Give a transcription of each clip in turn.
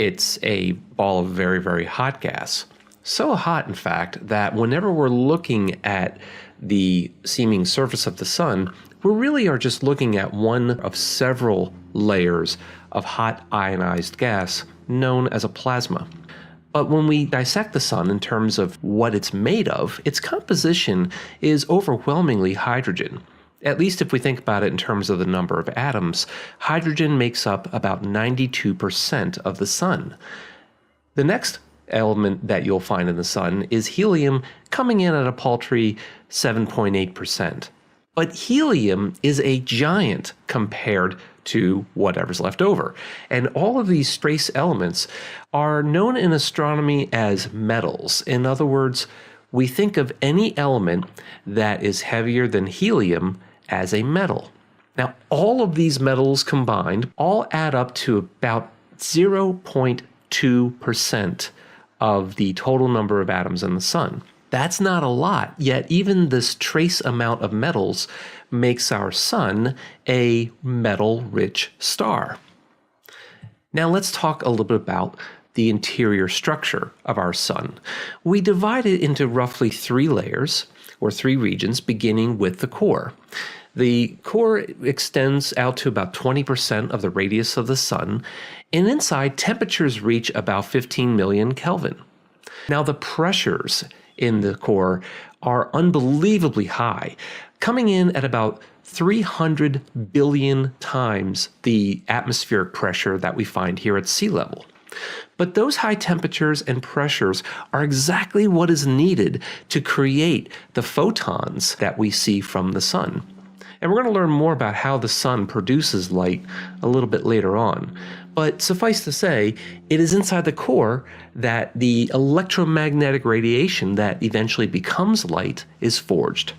It's a ball of very, very hot gas. So hot, in fact, that whenever we're looking at the seeming surface of the sun, we really are just looking at one of several layers of hot ionized gas known as a plasma. But when we dissect the sun in terms of what it's made of, its composition is overwhelmingly hydrogen. At least if we think about it in terms of the number of atoms, hydrogen makes up about 92% of the sun. The next element that you'll find in the sun is helium, coming in at a paltry 7.8%. But helium is a giant compared to whatever's left over. And all of these trace elements are known in astronomy as metals. In other words, we think of any element that is heavier than helium as a metal. Now, all of these metals combined all add up to about 0.2% of the total number of atoms in the sun. That's not a lot, yet even this trace amount of metals makes our sun a metal-rich star. Now let's talk a little bit about the interior structure of our sun. We divide it into roughly 3 layers, or 3 regions, beginning with the core. The core extends out to about 20% of the radius of the sun, and inside temperatures reach about 15 million Kelvin. Now the pressures in the core are unbelievably high, coming in at about 300 billion times the atmospheric pressure that we find here at sea level. But those high temperatures and pressures are exactly what is needed to create the photons that we see from the sun. And we're going to learn more about how the sun produces light a little bit later on. But suffice to say, it is inside the core that the electromagnetic radiation that eventually becomes light is forged.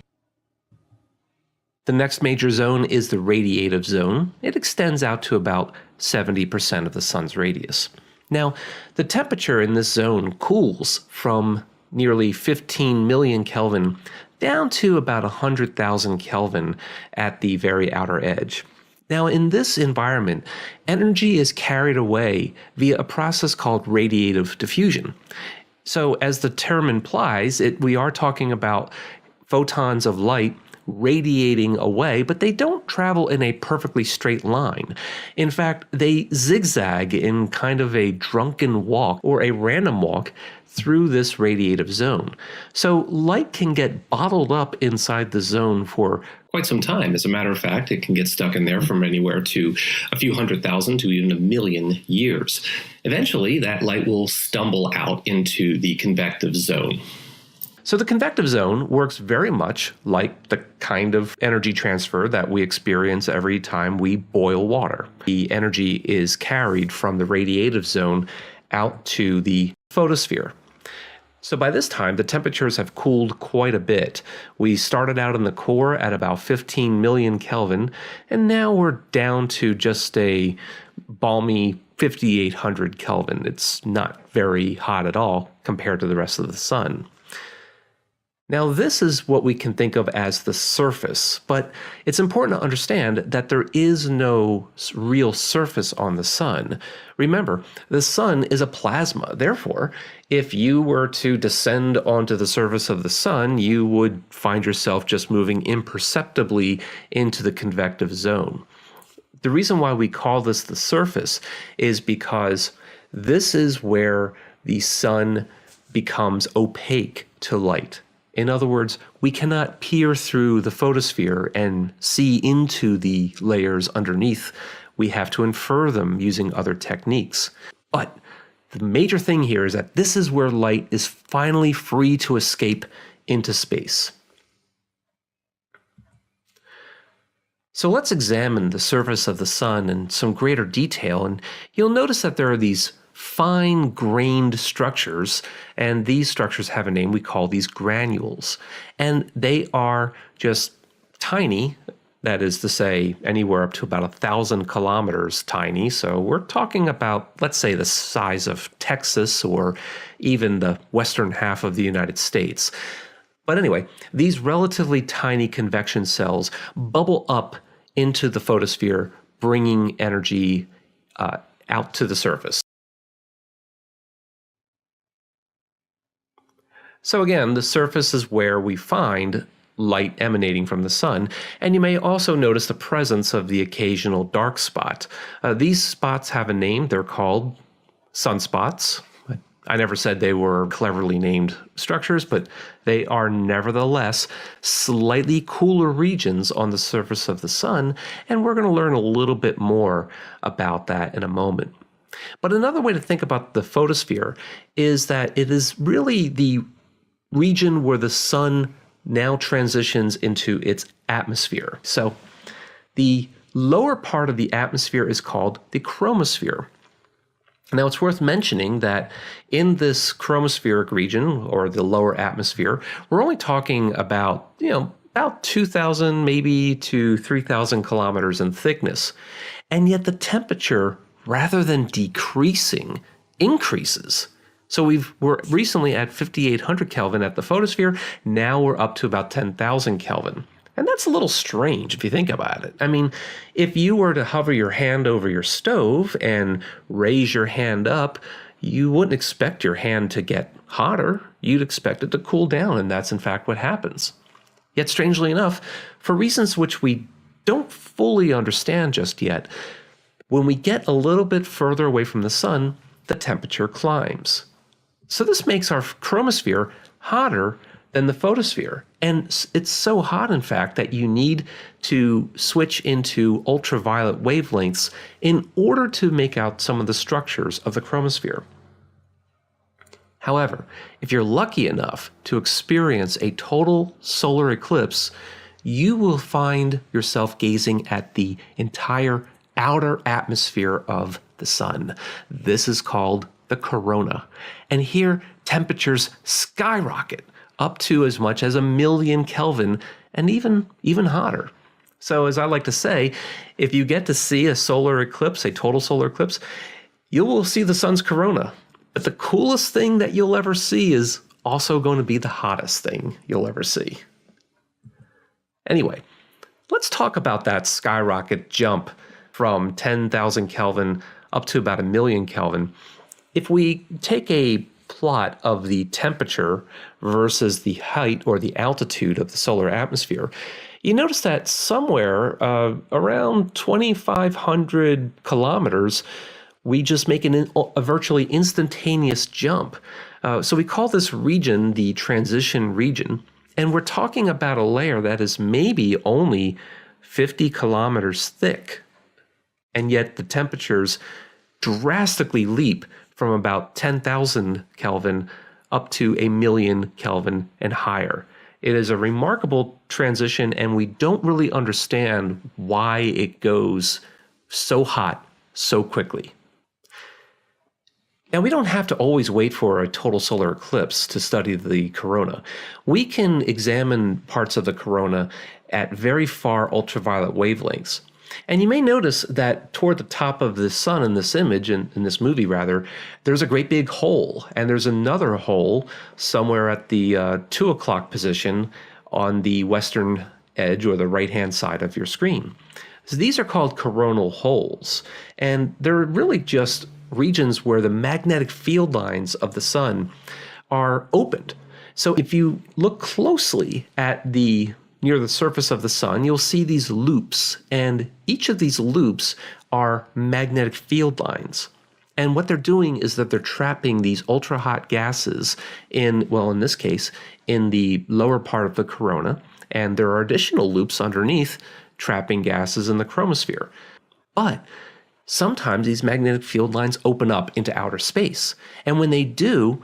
The next major zone is the radiative zone. It extends out to about 70% of the sun's radius. Now, the temperature in this zone cools from nearly 15 million Kelvin down to about 100,000 Kelvin at the very outer edge. Now, in this environment, energy is carried away via a process called radiative diffusion. So, as the term implies, we are talking about photons of light radiating away, but they don't travel in a perfectly straight line. In fact, they zigzag in kind of a drunken walk or a random walk through this radiative zone. So light can get bottled up inside the zone for quite some time. As a matter of fact, it can get stuck in there from anywhere to a few 100,000 to even 1,000,000 years. Eventually, that light will stumble out into the convective zone. So the convective zone works very much like the kind of energy transfer that we experience every time we boil water. The energy is carried from the radiative zone out to the photosphere. So by this time, the temperatures have cooled quite a bit. We started out in the core at about 15 million Kelvin, and now we're down to just a balmy 5,800 Kelvin. It's not very hot at all compared to the rest of the sun. Now, this is what we can think of as the surface, but it's important to understand that there is no real surface on the sun. Remember, the sun is a plasma. Therefore, if you were to descend onto the surface of the sun, you would find yourself just moving imperceptibly into the convective zone. The reason why we call this the surface is because this is where the sun becomes opaque to light. In other words, we cannot peer through the photosphere and see into the layers underneath. We have to infer them using other techniques. But the major thing here is that this is where light is finally free to escape into space. So let's examine the surface of the sun in some greater detail, and you'll notice that there are these fine-grained structures, and these structures have a name. We call these granules, and they are just tiny. That is to say, anywhere up to about 1,000 kilometers tiny. So we're talking about, let's say, the size of Texas or even the western half of the United States. But anyway, these relatively tiny convection cells bubble up into the photosphere, bringing energy out to the surface. So again, the surface is where we find light emanating from the sun, and you may also notice the presence of the occasional dark spot. These spots have a name. They're called sunspots. I never said they were cleverly named structures, but they are nevertheless slightly cooler regions on the surface of the sun, and we're going to learn a little bit more about that in a moment. But another way to think about the photosphere is that it is really the region where the sun now transitions into its atmosphere. So the lower part of the atmosphere is called the chromosphere. Now, it's worth mentioning that in this chromospheric region, or the lower atmosphere, we're only talking about, about 2,000 maybe to 3,000 kilometers in thickness. And yet the temperature, rather than decreasing, increases. So we're recently at 5,800 Kelvin at the photosphere. Now we're up to about 10,000 Kelvin. And that's a little strange if you think about it. I mean, if you were to hover your hand over your stove and raise your hand up, you wouldn't expect your hand to get hotter. You'd expect it to cool down, and that's in fact what happens. Yet strangely enough, for reasons which we don't fully understand just yet, when we get a little bit further away from the sun, the temperature climbs. So this makes our chromosphere hotter than the photosphere. And it's so hot, in fact, that you need to switch into ultraviolet wavelengths in order to make out some of the structures of the chromosphere. However, if you're lucky enough to experience a total solar eclipse, you will find yourself gazing at the entire outer atmosphere of the sun. This is called the corona. And here, temperatures skyrocket up to as much as 1,000,000 Kelvin and even hotter. So as I like to say, if you get to see a solar eclipse, a total solar eclipse, you will see the sun's corona. But the coolest thing that you'll ever see is also going to be the hottest thing you'll ever see. Anyway, let's talk about that skyrocket jump from 10,000 Kelvin up to about 1,000,000 Kelvin. If we take a plot of the temperature versus the height or the altitude of the solar atmosphere, you notice that somewhere around 2,500 kilometers, we just make a virtually instantaneous jump. So we call this region the transition region, and we're talking about a layer that is maybe only 50 kilometers thick, and yet the temperatures drastically leap from about 10,000 Kelvin up to 1,000,000 Kelvin and higher. It is a remarkable transition, and we don't really understand why it goes so hot so quickly. Now, we don't have to always wait for a total solar eclipse to study the corona. We can examine parts of the corona at very far ultraviolet wavelengths. And you may notice that toward the top of the sun in this image, in this movie rather, there's a great big hole. And there's another hole somewhere at the 2 o'clock position on the western edge or the right-hand side of your screen. So these are called coronal holes. And they're really just regions where the magnetic field lines of the sun are opened. So if you look closely at near the surface of the sun, you'll see these loops, and each of these loops are magnetic field lines. And what they're doing is that they're trapping these ultra-hot gases in this case, in the lower part of the corona, and there are additional loops underneath trapping gases in the chromosphere. But sometimes these magnetic field lines open up into outer space, and when they do,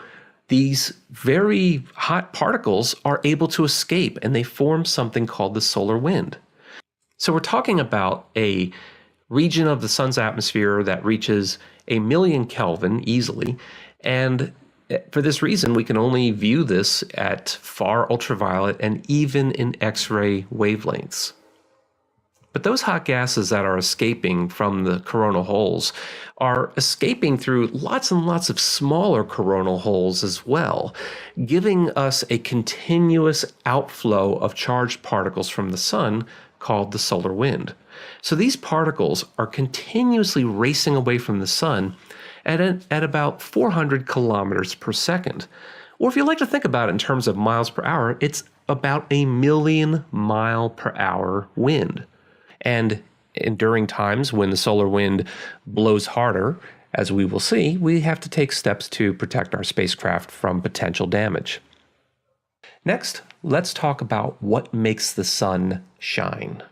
these very hot particles are able to escape, and they form something called the solar wind. So we're talking about a region of the sun's atmosphere that reaches 1,000,000 Kelvin easily, and for this reason, we can only view this at far ultraviolet and even in X-ray wavelengths. But those hot gases that are escaping from the coronal holes are escaping through lots and lots of smaller coronal holes as well, giving us a continuous outflow of charged particles from the sun called the solar wind. So these particles are continuously racing away from the sun at about 400 kilometers per second, Or if you like to think about it in terms of miles per hour, it's about 1,000,000 mph wind. And during times when the solar wind blows harder, as we will see, we have to take steps to protect our spacecraft from potential damage. Next, let's talk about what makes the sun shine.